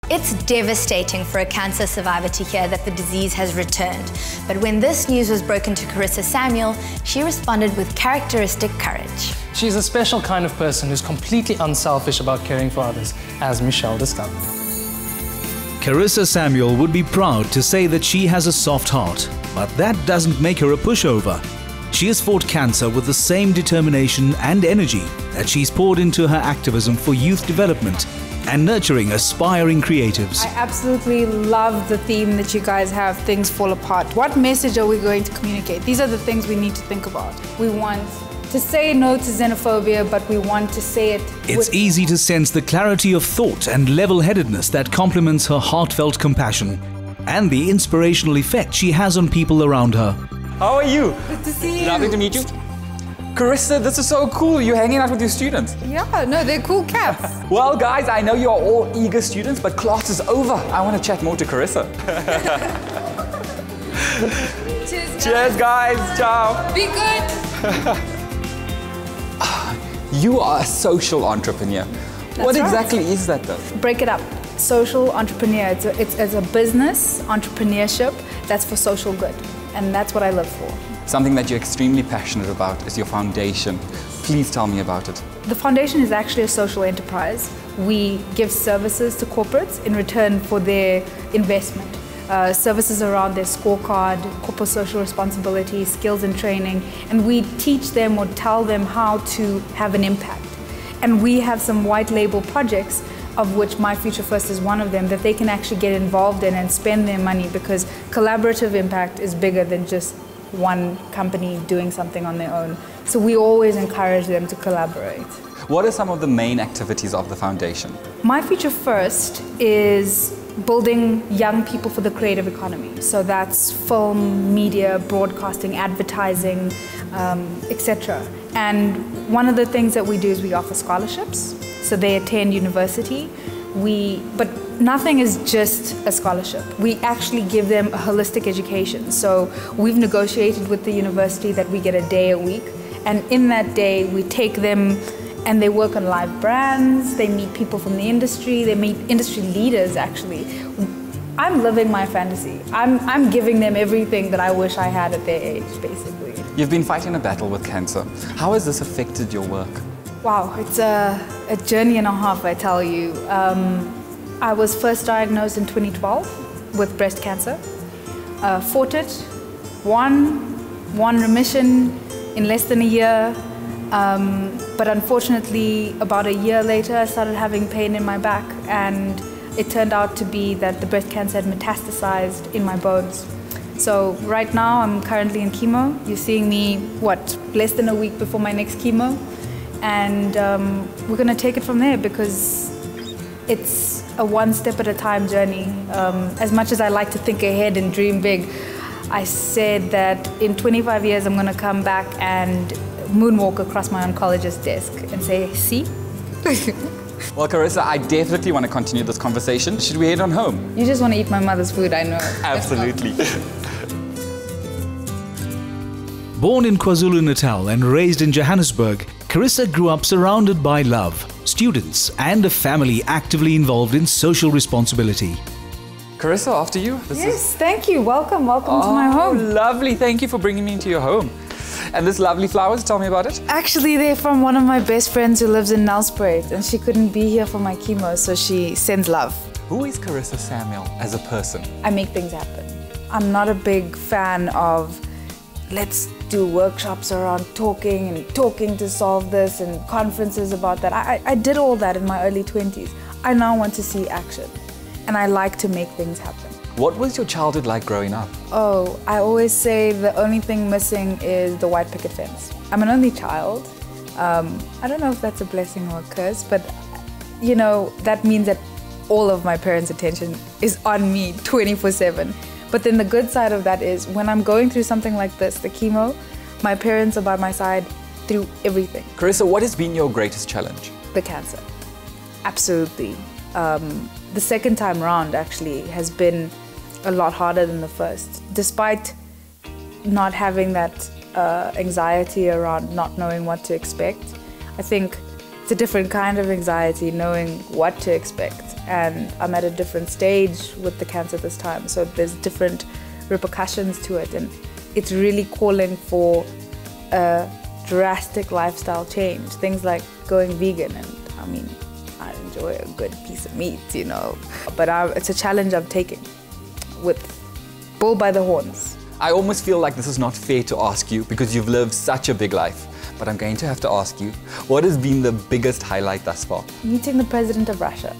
It's devastating for a cancer survivor to hear that the disease has returned. But when this news was broken to Karissa Samuel, she responded with characteristic courage. She's a special kind of person who's completely unselfish about caring for others, as Mishal discovered. Karissa Samuel would be proud to say that she has a soft heart, but that doesn't make her a pushover. She has fought cancer with the same determination and energy that she's poured into her activism for youth development and nurturing aspiring creatives. I absolutely love the theme that you guys have, Things Fall Apart. What message are we going to communicate? These are the things we need to think about. We want to say no to xenophobia, but we want to say it It's easy to sense the clarity of thought and level-headedness that complements her heartfelt compassion and the inspirational effect she has on people around her. How are you? Good to see you. Lovely to meet you. Karissa, this is so cool. You're hanging out with your students. Yeah, no, they're cool cats. Well, guys, I know you're all eager students, but class is over. I want to chat more to Karissa. Cheers, guys. Cheers, guys. Ciao. Be good. You are a social entrepreneur. What right. exactly is that, though? Break it up. Social entrepreneur. It's a business entrepreneurship that's for social good, and that's what I live for. Something that you're extremely passionate about is your foundation. Please tell me about it. The foundation is actually a social enterprise. We give services to corporates in return for their investment. Services around their scorecard, corporate social responsibility, skills and training, and we teach them or tell them how to have an impact. And we have some white label projects, of which My Future First is one of them, that they can actually get involved in and spend their money, because collaborative impact is bigger than just one company doing something on their own. So we always encourage them to collaborate. What are some of the main activities of the foundation? My Future First is building young people for the creative economy. So that's film, media, broadcasting, advertising, etc. And one of the things that we do is we offer scholarships. So they attend university. But nothing is just a scholarship. We actually give them a holistic education. So we've negotiated with the university that we get a day a week. And in that day, we take them and they work on live brands, they meet people from the industry, they meet industry leaders actually. I'm living my fantasy. I'm giving them everything that I wish I had at their age, basically. You've been fighting a battle with cancer. How has this affected your work? Wow, it's a journey and a half, I tell you. I was first diagnosed in 2012 with breast cancer. Fought it, won remission in less than a year. But unfortunately, about a year later, I started having pain in my back, and it turned out to be that the breast cancer had metastasized in my bones. So right now, I'm currently in chemo. You're seeing me, less than a week before my next chemo. And we're gonna take it from there, because it's a one step at a time journey. As much as I like to think ahead and dream big, I said that in 25 years, I'm gonna come back and moonwalk across my oncologist's desk and say, see? Well, Karissa, I definitely want to continue this conversation. Should we head on home? You just want to eat my mother's food, I know. Absolutely. Born in KwaZulu-Natal and raised in Johannesburg, Karissa grew up surrounded by love, students, and a family actively involved in social responsibility. Karissa, after you. Yes, thank you. Welcome to my home. Lovely. Thank you for bringing me into your home. And this lovely flowers, tell me about it. Actually, they're from one of my best friends who lives in Nelspruit, and she couldn't be here for my chemo, so she sends love. Who is Karissa Samuel as a person? I make things happen. I'm not a big fan of let's do workshops around talking to solve this and conferences about that. I did all that in my early 20s. I now want to see action, and I like to make things happen. What was your childhood like growing up? Oh, I always say the only thing missing is the white picket fence. I'm an only child. I don't know if that's a blessing or a curse, but you know, that means that all of my parents' attention is on me 24/7. But then the good side of that is when I'm going through something like this, the chemo, my parents are by my side through everything. Karissa, what has been your greatest challenge? The cancer. Absolutely. The second time round actually has been a lot harder than the first. Despite not having that anxiety around not knowing what to expect, I think it's a different kind of anxiety, knowing what to expect. and I'm at a different stage with the cancer this time. So there's different repercussions to it, and it's really calling for a drastic lifestyle change. Things like going vegan, and I mean, I enjoy a good piece of meat, you know, but it's a challenge I'm taking with bull by the horns. I almost feel like this is not fair to ask you because you've lived such a big life. But I'm going to have to ask you, what has been the biggest highlight thus far? Meeting the president of Russia.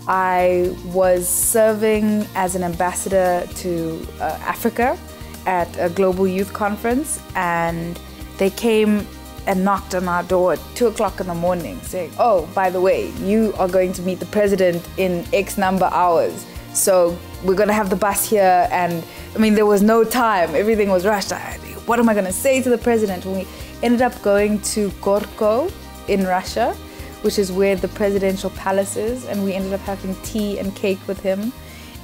I was serving as an ambassador to Africa at a global youth conference, and they came and knocked on our door at 2 o'clock in the morning saying, oh, by the way, you are going to meet the president in X number hours. So we're going to have the bus here. And I mean, there was no time. Everything was rushed. What am I going to say to the president? And we ended up going to Gorko in Russia, which is where the presidential palace is. And we ended up having tea and cake with him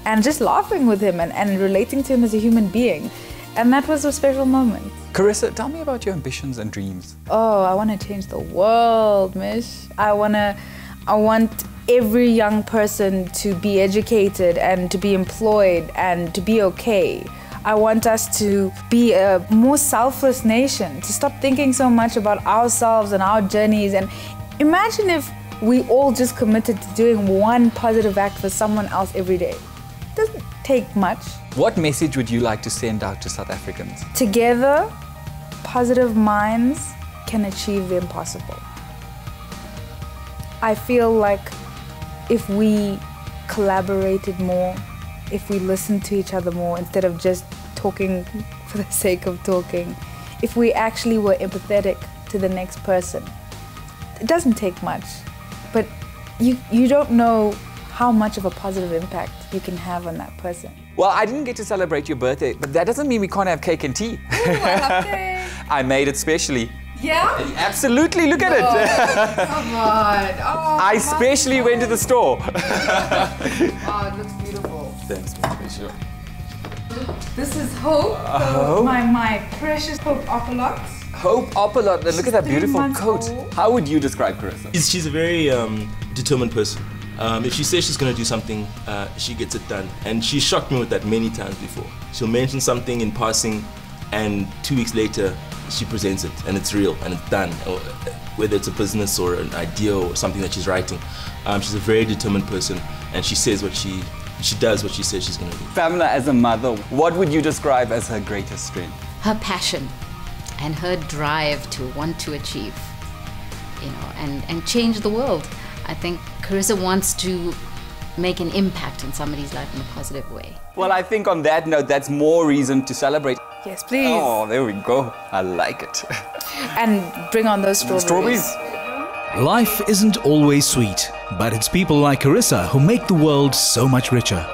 and just laughing with him and relating to him as a human being. And that was a special moment. Karissa, tell me about your ambitions and dreams. Oh, I want to change the world, Mish. I want every young person to be educated and to be employed and to be okay. I want us to be a more selfless nation, to stop thinking so much about ourselves and our journeys. And imagine if we all just committed to doing one positive act for someone else every day. It doesn't take much. What message would you like to send out to South Africans? Together, positive minds can achieve the impossible. I feel like if we collaborated more, if we listened to each other more instead of just talking for the sake of talking, if we actually were empathetic to the next person. It doesn't take much, but you don't know how much of a positive impact you can have on that person. Well, I didn't get to celebrate your birthday, but that doesn't mean we can't have cake and tea. Ooh, I love cake. I made it specially. Yeah? Absolutely, look at it. Come on. Oh, I specially went to the store. Oh, it looks beautiful. Thanks, Mishal. This is Hope, my precious Hope Opalox. Hope Opalot, look at that 3 beautiful months coat. old. How would you describe Karissa? She's a very determined person. If she says she's going to do something, she gets it done. And she shocked me with that many times before. She'll mention something in passing, and 2 weeks later, she presents it, and it's real, and it's done. Whether it's a business or an idea or something that she's writing. She's a very determined person, and she says what she does what she says she's going to do. Pamela, as a mother, what would you describe as her greatest strength? Her passion and her drive to want to achieve, you know, and change the world. I think Karissa wants to make an impact in somebody's life in a positive way. Well, I think on that note, that's more reason to celebrate. Yes, please. Oh, there we go. I like it. And bring on those strawberries. Life isn't always sweet, but it's people like Karissa who make the world so much richer.